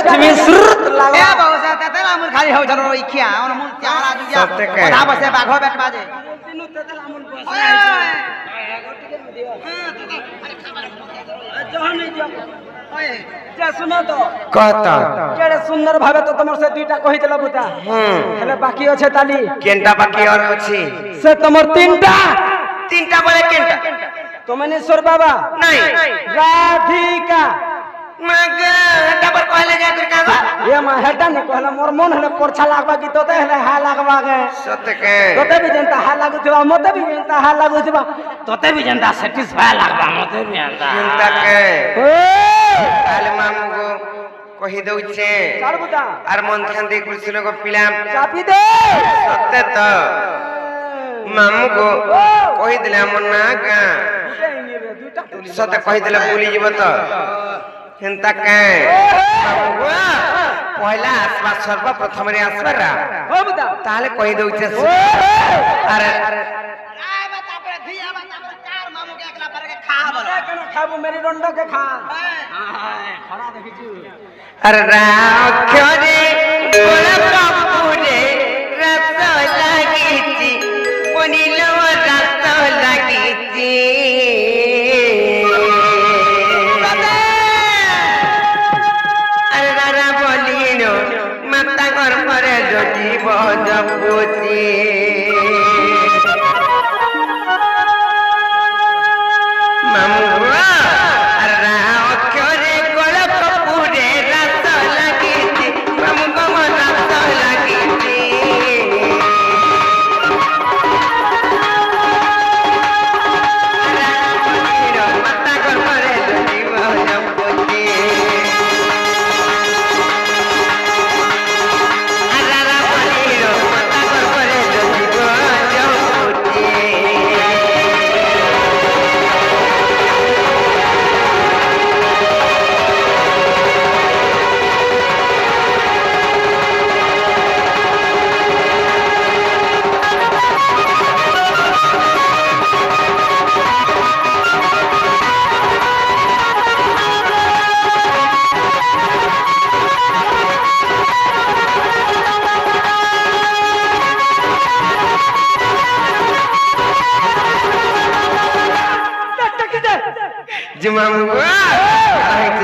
लक्ष्मी सुरत ए बहुसा तेते लामुन खाली हो जरो इखिया और मुन चारा जुया बधा बसे बाघो बेट बाजे तिनु तेते लामुन बस जहां नहीं दिया ओए जे सुनो तो कहता केड़े सुंदर भावे तो तमर से दुईटा कहि देला बुता हेले बाकी আছে ताली केनटा बाकी और अछि से तमर तीनटा बोले केनटा तमेनेश्वर बाबा नहीं राधिका मगे डबर कहले जा कर का ये मा हेटा ने कहला मोर मन हले परछा लागबा की तोते हले हा लागबा गे सत्य के तोते भी जनता हा लागुथिबा मते भी जनता हा लागुथिबा तोते भी जनता सैटिस्फाई लागबा मते भी जनता चिंता के ओ काले मामू को कहि दउ छे चारबुता आर मन ध्यान दे कृष्ण को पिलाम चापी दे सत्य तो मामू को कहि दिले हमर ना गा सत्य कहि दिले बोली जीव तो चिंता के पहला आसवा सर्वप्रथम रे आसवरा हो बुता ताले कहि दउ छे अरे खाबो मेरी रंडो के खा खड़ा देखि छु अरे राख्यो रे गोला कपूरे रस लागिची पनिलो रस लागिची अरे रारा बोलिनो माता घर परे जोटी बजपुची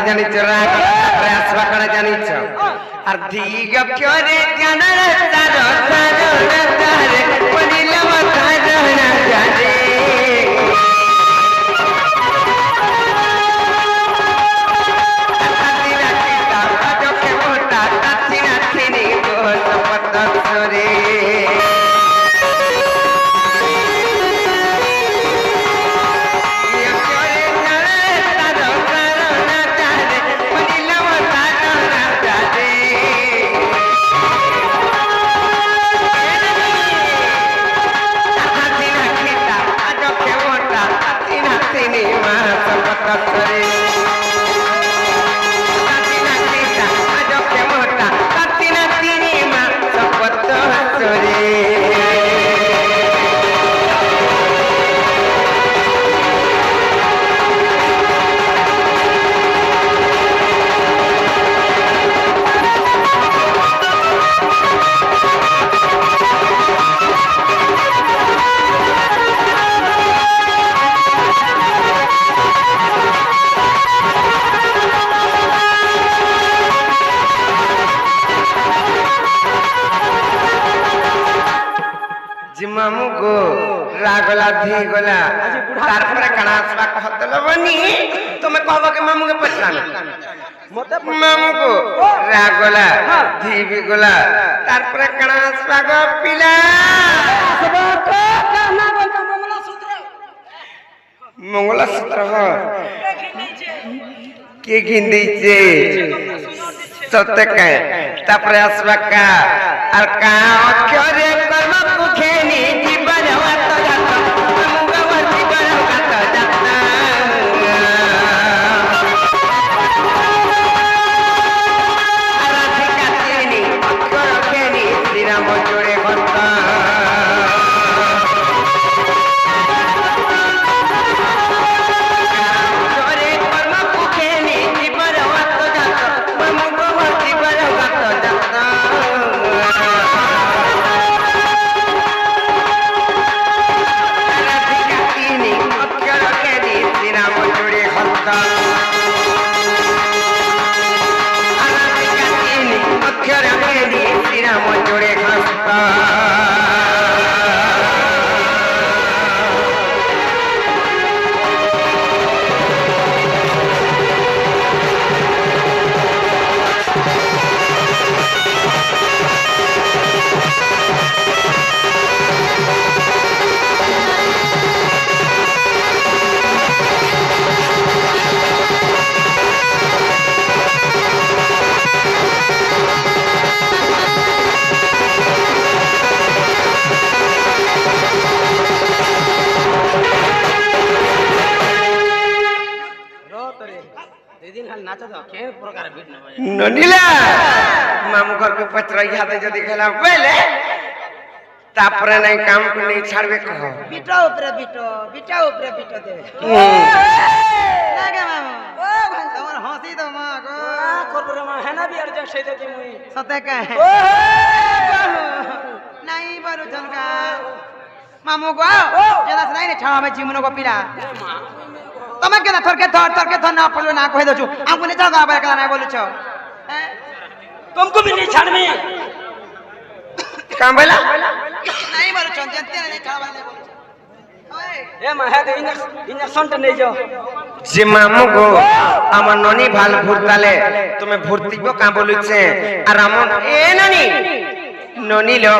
जानी चोरा प्रयास बकड़ा जानी छ और दीग क्योरे जानर तारो तारो तारे पनिला तारो ना जाने तातीना कीता जो के मोटा तातीना थीनी को सपत सोरे मामू गो रागला धी गोला तार पर कणासवा कहतलो बनी तुमे कहबो के मामू के पछान मते मामू को रागला धी भी गोला तार पर कणासवा गो पिला सब को कहना बोलता मंगला सूत्र हो के गिंदी छे सत्य के तापर आसवा का और का अक्षरे कर्म कुखेनी जीवन होत जाता मुगव जीवन होत जाता राधिका तेनी अक्षर खेनी श्री राम जोड़े भक्ता जोड़े कर्म कुखेनी जीवन होत जाता मुगव কে প্রকার ভিড় না ননিলা মামু ঘরকে পত্র ইহাতে যদি খেলা বেলে তারপরে নাই কাম কো নেই ছাড়বে কহ বিটো উপরে বিটো দে লাগে মামু ও ভাই তোমার হাসি তো মা গো করব রে মা হেনা বিয়ার যা সেই দেখি মুই সতে কে নাই বারু জনকা মামু গো যেটা নাই রে ছাড়া আমি জীবন গো পিলা তুমি কেন থরকে থর না পড়বে না কহে দছু আমকো নে ছাড়া আবার কেন নাই বলছো হ্যাঁ तुमको भी नहीं छाड़ में কাম বেলা নাই বারু চন্দ্র নাই ছাড়া নাই বলছো ওই ए माहे दे इंजेक्शन टे नहीं जाओ যে মামু গো আমার ননি ভাল ভুরতালে তুমি ভর্তিব কা বলুছে আর আমন এ ননি ননি লো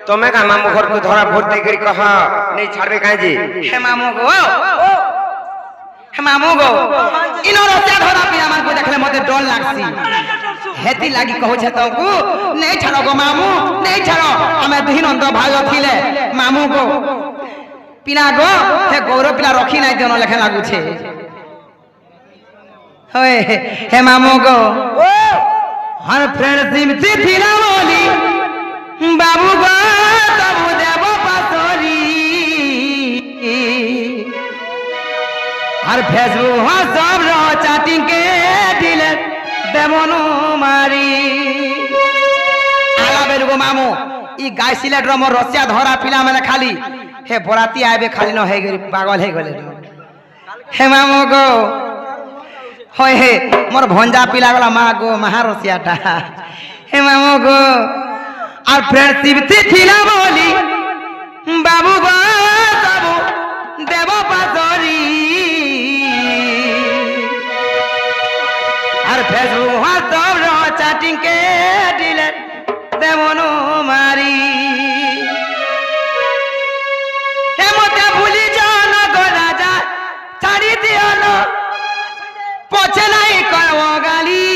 তুমি কা মামু ঘর কো ধরা ভর্তি করি কহ নেই ছাড়বে কাজি হে মামু গো ইনো রচা ধরা পিয়া মান কো দেখলে মতে ডর লাগছি হেতি লাগি কହୁছে তকু নেই ছাড়ো গো মামু নেই ছাড়ো আমি দুই নন্দ ভাই থিলে মামু গো পিলা গো হে গৌরব পিলা রখি নাই দেন লেখা লাগুছে होए हे मामू गो हर फ्रेंड सिमती थिला बोली बाबू गो तबु देबो पासोरी हर फेसबुक हो सब रो चैटिंग के दिले देबोनु मारी आला बेरु गो मामू ई गाय सिलेट रो मोर रसिया धरा पिला माने खाली हे बराती आबे खाली न हे गरी पागल हे गले हे मामू गो होय हे मोर भंजा पिला गला मा गो महारसियाटा हे मामू गो और फ्रेंडशिप थिला बोली बाबू गो सबु देबो पासोरी और फेसबुक हो सब रो चैटिंग के डिलीट देबोनु मारी हे मते भूली जान गो राजा छाड़ी दियो न पछे नहीं करबो गाली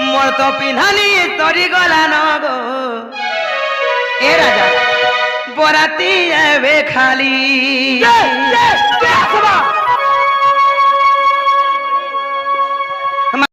मोर तो पिन्हानी तोरी गला न गो ए राजा बराती आवे खाली